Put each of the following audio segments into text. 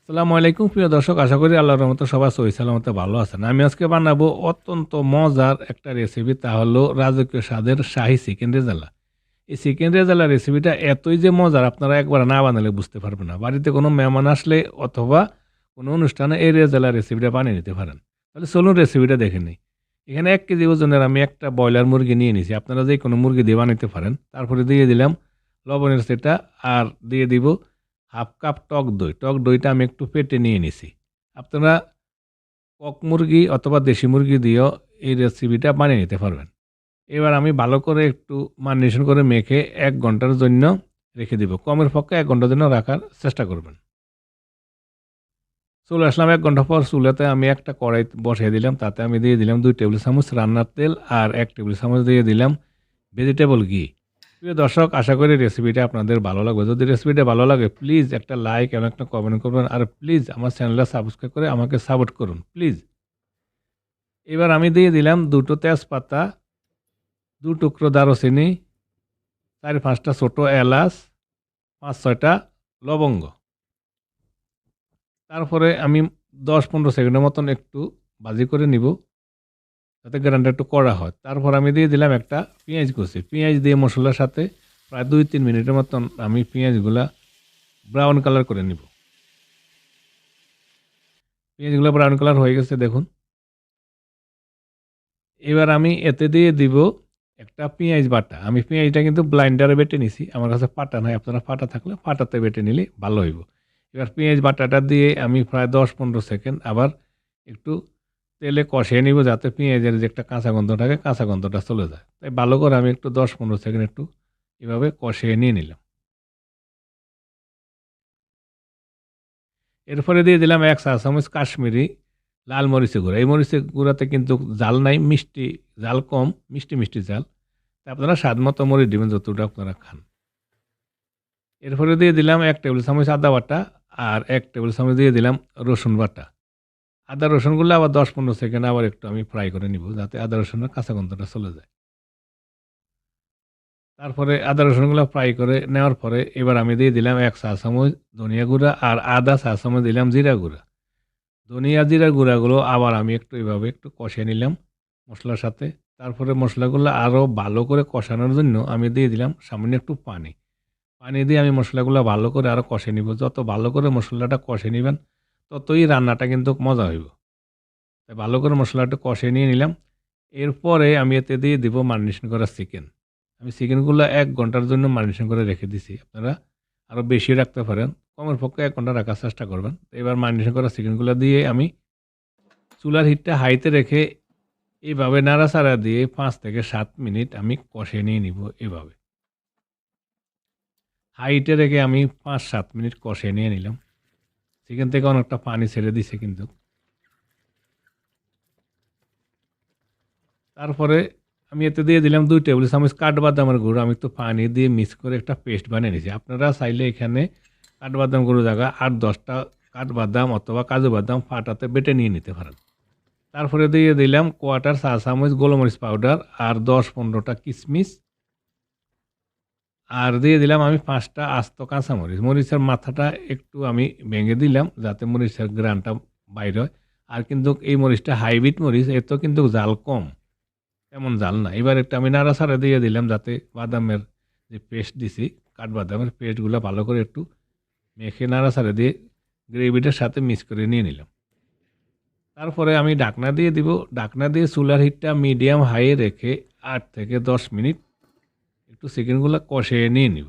আসসালামু আলাইকুম প্রিয় দর্শক, আশা করি আল্লাহর রহমতে সবাই সহি সালামতে ভালো আছেন। আমি আজকে বানাবো অত্যন্ত মজার একটা রেসিপি, তা হলো রাজকীয় স্বাদের শাহী চিকেন রেজালা। এই চিকেন রেজালা রেসিপিটা এতই যে মজার, আপনারা একবার না বানালে বুঝতে পারবেন না। বাড়িতে কোনো মেহমান আসলে অথবা কোনো অনুষ্ঠানে এই রেজালা রেসিপিটা বানিয়ে নিতে পারেন। তাহলে চলুন রেসিপিটা দেখে নিই। এখানে 1 কেজি ওজনের আমি একটা ব্রয়লার মুরগি নিয়ে নিয়েছি, আপনারা যে কোনো মুরগি দিয়ে বানাতে পারেন। তারপরে দিয়ে দিলাম লবণের সেটা, আর দিয়ে দিব হাফ কাপ টক দই। টক দইটা আমি একটু ফেটে নিয়ে নিছি। আপনারা কক মুরগি অথবা দেশি মুরগি দিয়েও এই রেসিপিটা বানিয়ে নিতে পারবেন। এবার আমি ভালো করে একটু মারিনেশন করে মেখে 1 ঘন্টার জন্য রেখে দিব। কমের পক্ষে 1 ঘন্টার জন্য রাখার চেষ্টা করবেন। চলে আসলাম 1 ঘন্টা পর। চুলাতে আমি একটা কড়াই বসিয়ে দিলাম। তাতে আমি দিয়ে দিলাম 2 টেবিল চামচ রান্নার তেল আর 1 টেবিল চামচ দিয়ে দিলাম ভেজিটেবল ঘি। প্রিয় দর্শক, আশা করি রেসিপিটা আপনাদের ভালো লাগবে। যদি রেসিপিটা ভালো লাগে প্লিজ একটা লাইক এবং একটা কমেন্ট করবেন, আর প্লিজ আমার চ্যানেলটা সাবস্ক্রাইব করে আমাকে সাপোর্ট করুন প্লিজ। এবার আমি দিয়ে দিলাম 2টো তেজপাতা, 2 টুকরো দারুচিনি, 4-5টা ছোট এলাচ, 5-6টা লবঙ্গ। তারপরে আমি 10-15 সেকেন্ডের মতন একটু ভাজি করে নিব, যাতে গ্রানটা একটু কড়া হয়। তারপর আমি দিয়ে দিলাম একটা পেঁয়াজ কুচি। পেঁয়াজ দিয়ে মশলার সাথে প্রায় 2-3 মিনিটের মতন আমি পেঁয়াজগুলা ব্রাউন কালার করে নিব। পেঁয়াজগুলো ব্রাউন কালার হয়ে গেছে দেখুন। এবার আমি এতে দিয়ে দিব একটা পেঁয়াজ বাটা। আমি পেঁয়াজটা কিন্তু ব্লাইন্ডারে বেটে নিছি। আমার কাছে পাটা নাই, আপনারা পাটা থাকলে পাটাতে বেটে নিলে ভালো হইব। এবার পেঁয়াজ বাটাটা দিয়ে আমি প্রায় 10-15 সেকেন্ড আবার একটু তেলে কষিয়ে নিব, যাতে পেঁয়াজের যে একটা কাঁচা গন্ধ থাকে, কাঁচা গন্ধটা চলে যায়। তাই ভালো করে আমি একটু 10-15 সেকেন্ড একটু এভাবে কষিয়ে নিয়ে নিলাম। এরপরে দিয়ে দিলাম 1 চা চামচ কাশ্মীরি লাল মরিচের গুঁড়া। এই মরিচের গুঁড়াতে কিন্তু জাল নাই, মিষ্টি জাল কম, মিষ্টি মিষ্টি জাল। তা আপনারা স্বাদ মতো মরিচ দিবেন যতটা আপনারা খান। এরপরে দিয়ে দিলাম 1 টেবিল চামচ আদা বাটা আর 1 টেবিল চামচ দিয়ে দিলাম রসুন বাটা। আদা রসুনগুলো আবার 10-15 সেকেন্ড আবার একটু আমি ফ্রাই করে নিব, যাতে আদা রসুনের কাঁচা গন্ধটা চলে যায়। তারপরে আদা রসুনগুলো ফ্রাই করে নেওয়ার পরে এবার আমি দিয়ে দিলাম 1 চা চামচ ধনিয়া গুঁড়া আর আধা চা চামচ দিলাম জিরা গুঁড়া। ধনিয়া জিরার গুঁড়াগুলো আবার আমি একটু এভাবে একটু কষিয়ে নিলাম মশলার সাথে। তারপরে মশলাগুলো আরও ভালো করে কষানোর জন্য আমি দিয়ে দিলাম সামান্য একটু পানি। পানি দিয়ে আমি মশলাগুলো ভালো করে আরও কষে নিব। যত ভালো করে মশলাটা কষে নিবেন ততই রান্নাটা কিন্তু মজা হইব। তাই ভালো করে মশলাটা কষে নিয়ে নিলাম। এরপরে আমি এতে দিয়ে দিব মারিনেশন করা চিকেন। আমি চিকেনগুলো 1 ঘন্টার জন্য মারিনেশন করে রেখে দিছি। আপনারা আরও বেশি রাখতে পারেন। কমের পক্ষে 1 ঘন্টা রাখার চেষ্টা করবেন। তো এবার মারিনেশন করা চিকেনগুলো দিয়ে আমি চুলার হিটটা হাইতে রেখে এভাবে নাড়াচাড়া দিয়ে 5 থেকে 7 মিনিট আমি কষে নিয়ে নিব এভাবে। হাইটে রেখে আমি 5-7 মিনিট কষে নিয়ে নিলাম। চিকেন থেকে অনেকটা পানি ছেড়ে দিছে কিন্তু। তারপরে আমি এতে দিয়ে দিলাম 2 টেবিল চামচ কাঠবাদামের গুঁড়ো। আমি একটু পানি দিয়ে মিক্স করে একটা পেস্ট বানিয়ে নিয়েছি। আপনারা চাইলে এখানে কাঠবাদাম গুঁড়ো জায়গায় 8-10টা কাঠবাদাম অথবা কাজু বাদাম ফাটাতে বেটে নিয়ে নিতে পারেন। তারপরে দিয়ে দিলাম 1/4 চা চামচ গোলমরিচ পাউডার আর 10-15টা কিশমিশ। আর দিয়ে দিলাম আমি 5টা আস্ত কাঁচামরিচ। মরিচের মাথাটা একটু আমি ভেঙে দিলাম, যাতে মরিচের ঘ্রাণটা বাইর হয়। আর কিন্তু এই মরিচটা হাইব্রিড মরিচ, এতেও কিন্তু জাল কম, তেমন জাল না। এবার একটু আমি নাড়াচাড়া দিয়ে দিলাম, যাতে বাদামের যে পেস্ট দিছি, কাঠবাদামের পেস্টগুলো ভালো করে একটু মেখে নাড়াচাড়া দিয়ে গ্রেভিটার সাথে মিক্স করে নিয়ে নিলাম। তারপরে আমি ঢাকনা দিয়ে দিব। ঢাকনা দিয়ে চুলার হিটটা মিডিয়াম হাইয়ে রেখে 8 থেকে 10 মিনিট একটু চিকেনগুলো কষিয়ে নিয়ে নিব।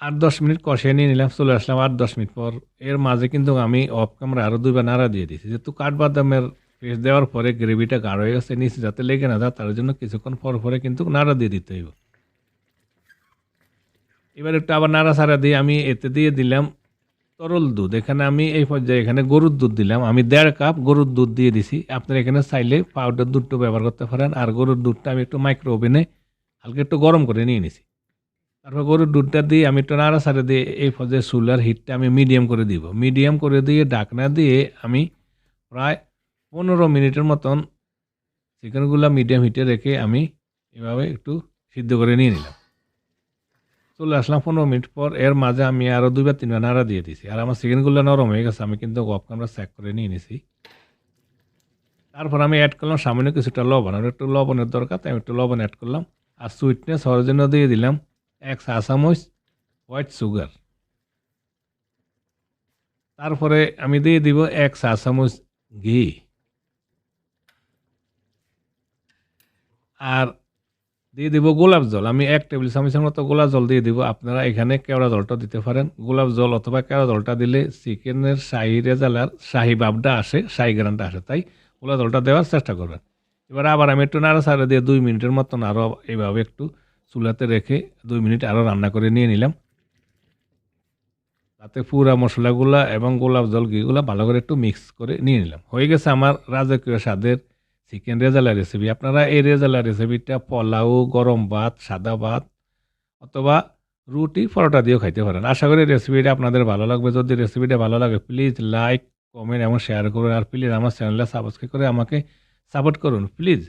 8-10 মিনিট কষিয়ে নিয়ে নিলাম। চলে আসলাম 8-10 মিনিট পর। এর মাঝে কিন্তু আমি অফ ক্যামেরা আরও 2বার নাড়া দিয়ে দিয়েছি, যেহেতু কাঠবাদামের পেস্ট দেওয়ার পরে গ্রেভিটা গাঢ় হয়ে গেছে, নিচে যাতে লেগে না যায় তার জন্য কিছুক্ষণ পর পরে কিন্তু নাড়া দিয়ে দিতে হইব। এবার একটু আবার নাড়াচাড়া দিয়ে আমি এতে দিয়ে দিলাম তরল দুধ। এখানে আমি এই পর্যায়ে এখানে গরুর দুধ দিলাম। আমি 1.5 কাপ গরুর দুধ দিয়ে দিছি। আপনারা এখানে চাইলে পাউডার দুধটাও ব্যবহার করতে পারেন। আর গরুর দুধটা আমি একটু মাইক্রো ওভেনে হালকা একটু গরম করে নিয়ে নিছি। তারপর গরুর দুধটা দিয়ে আমি একটু নাড়াচাড়া দিয়ে এই পর্যায়ে চুলার হিটটা আমি মিডিয়াম করে দিব। মিডিয়াম করে দিয়ে ঢাকনা দিয়ে আমি প্রায় 15 মিনিটের মতন চিকেনগুলো মিডিয়াম হিটে রেখে আমি এভাবে একটু সিদ্ধ করে নিয়ে নিলাম। চলে আসলাম 15 মিনিট পর। এর মাঝে আমি আরো 2 বা 3 বার নাড়া দিয়ে দিছি। আর আমার চিকেনগুলো নরম হয়ে গেছে। আমি কিন্তু অফ ক্যামেরা চেক করে নিয়ে নিছি। তারপর আমি এড করলাম সামান্য কিছুটা লবণ। আমার একটু লবণের দরকার, তাই আমি একটু লবণ এড করলাম। আর সুইটনেস হওয়ার জন্য দিয়ে দিলাম 1 চা চামচ হোয়াইট সুগার। তারপরে আমি দিয়ে দিব 1 চা চামচ ঘি। আর দিয়ে দিব গোলাপ জল। আমি 1 টেবিল চামচের মতো গোলাপ জল দিয়ে দিব। আপনারা এখানে কেওড়া জলটা দিতে পারেন। গোলাপ জল অথবা কেওড়া জলটা দিলে চিকেনের শাহি রেজালার শাহি ভাবটা আসে, শাহি গ্রানটা আসে। তাই গোলাপ জলটা দেওয়ার চেষ্টা করবেন। এবার আবার আমি একটু নাড়াচাড়া দিয়ে 2 মিনিটের মতন আরও এইভাবে একটু চুলাতে রেখে 2 মিনিট আরও রান্না করে নিয়ে নিলাম। তাতে পুরা মশলাগুলা এবং গোলাপ জল ঘিগুলা ভালো করে একটু মিক্স করে নিয়ে নিলাম। হয়ে গেছে আমার রাজকীয় স্বাদের চিকেন রেজালা রেসিপি। আপনারা এই রেজালা রেসিপিটা পোলাও, গরম ভাত, সাদা ভাত অথবা রুটি, পরোটা দিয়েও খাইতে পারেন। আশা করি রেসিপিটা আপনাদের ভালো লাগবে। যদি রেসিপিটা ভালো লাগে প্লিজ লাইক, কমেন্ট এবং শেয়ার করুন। আর প্লিজ আমার চ্যানেলটা সাবস্ক্রাইব করে আমাকে সাপোর্ট করুন প্লিজ।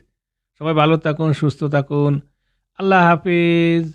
সবাই ভালো থাকুন, সুস্থ থাকুন। আল্লাহ হাফিজ।